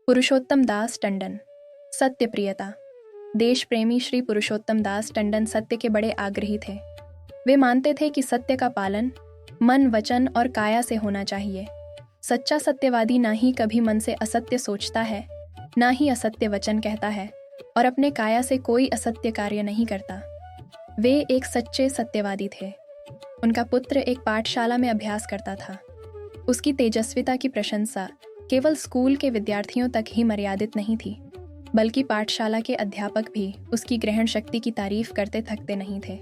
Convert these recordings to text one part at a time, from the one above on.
पुरुषोत्तम दास टंडन। सत्य प्रियता। देश प्रेमी श्री पुरुषोत्तम दास टंडन सत्य के बड़े आग्रही थे। वे मानते थे कि सत्य का पालन मन, वचन और काया से होना चाहिए। सच्चा सत्यवादी ना ही कभी मन से असत्य सोचता है, ना ही असत्य वचन कहता है और अपने काया से कोई असत्य कार्य नहीं करता। वे एक सच्चे सत्यवादी थे। उनका पुत्र एक पाठशाला में अभ्यास करता था। उसकी तेजस्विता की प्रशंसा केवल स्कूल के विद्यार्थियों तक ही मर्यादित नहीं थी, बल्कि पाठशाला के अध्यापक भी उसकी ग्रहण शक्ति की तारीफ करते थकते नहीं थे।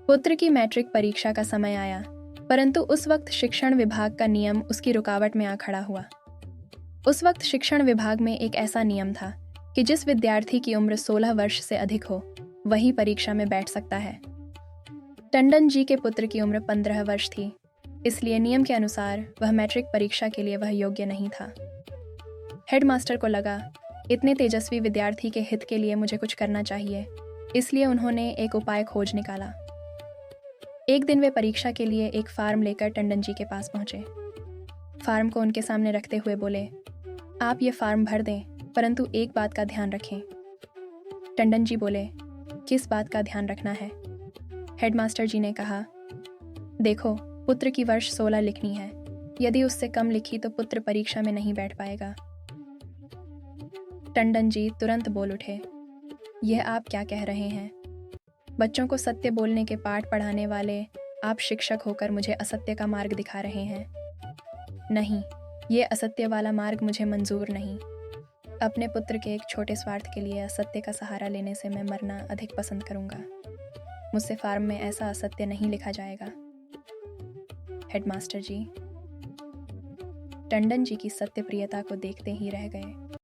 पुत्र की मैट्रिक परीक्षा का समय आया, परंतु उस वक्त शिक्षण विभाग का नियम उसकी रुकावट में आ खड़ा हुआ। उस वक्त शिक्षण विभाग में एक ऐसा नियम था कि जिस विद्यार्थी की उम्र 16 वर्ष से अधिक हो, वही परीक्षा में बैठ सकता है। टंडन जी के पुत्र की उम्र 15 वर्ष थी, इसलिए नियम के अनुसार वह मैट्रिक परीक्षा के लिए वह योग्य नहीं था। हेडमास्टर को लगा, इतने तेजस्वी विद्यार्थी के हित के लिए मुझे कुछ करना चाहिए, इसलिए उन्होंने एक उपाय खोज निकाला। एक दिन वे परीक्षा के लिए एक फार्म लेकर टंडन जी के पास पहुंचे। फार्म को उनके सामने रखते हुए बोले, आप ये फार्म भर दें, परंतु एक बात का ध्यान रखें। टंडन जी बोले, किस बात का ध्यान रखना है? हेडमास्टर जी ने कहा, देखो, पुत्र की वर्ष 16 लिखनी है। यदि उससे कम लिखी तो पुत्र परीक्षा में नहीं बैठ पाएगा। टंडन जी तुरंत बोल उठे, यह आप क्या कह रहे हैं? बच्चों को सत्य बोलने के पाठ पढ़ाने वाले आप शिक्षक होकर मुझे असत्य का मार्ग दिखा रहे हैं। नहीं, ये असत्य वाला मार्ग मुझे मंजूर नहीं। अपने पुत्र के एक छोटे स्वार्थ के लिए असत्य का सहारा लेने से मैं मरना अधिक पसंद करूंगा। मुझसे फार्म में ऐसा असत्य नहीं लिखा जाएगा। हेडमास्टर जी टंडन जी की सत्यप्रियता को देखते ही रह गए।